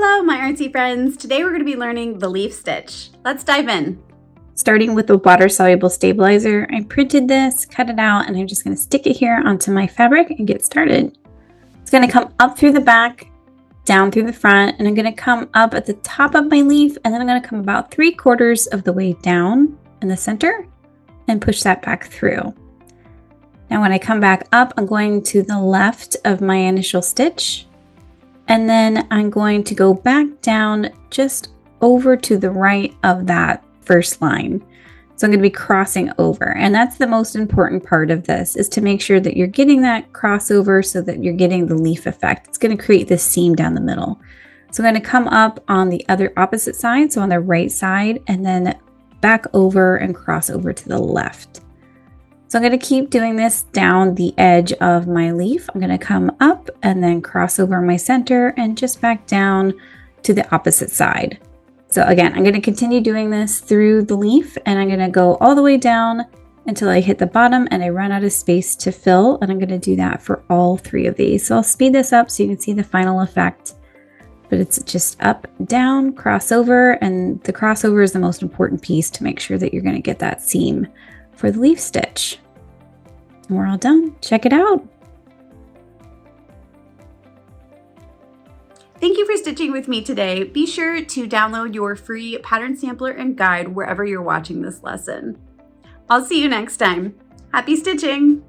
Hello, my artsy friends. Today we're going to be learning the leaf stitch. Let's dive in. Starting with the water-soluble stabilizer, I printed this, cut it out, and I'm just going to stick it here onto my fabric and get started. It's going to come up through the back, down through the front, and I'm going to come up at the top of my leaf, and then I'm going to come about 3/4 of the way down in the center and push that back through. Now when I come back up, I'm going to the left of my initial stitch, and then I'm going to go back down just over to the right of that first line. So I'm going to be crossing over, and that's the most important part of this, is to make sure that you're getting that crossover so that you're getting the leaf effect. It's going to create this seam down the middle. So I'm going to come up on the other opposite side, so on the right side, and then back over and cross over to the left. So I'm going to keep doing this down the edge of my leaf. I'm going to come up and then cross over my center and just back down to the opposite side. So again, I'm going to continue doing this through the leaf, and I'm going to go all the way down until I hit the bottom and I run out of space to fill. And I'm going to do that for all 3 of these. So I'll speed this up so you can see the final effect, but it's just up, down, crossover, and the crossover is the most important piece to make sure that you're going to get that seam for the leaf stitch. And we're all done. Check it out. Thank you for stitching with me today. Be sure to download your free pattern sampler and guide wherever you're watching this lesson. I'll see you next time. Happy stitching!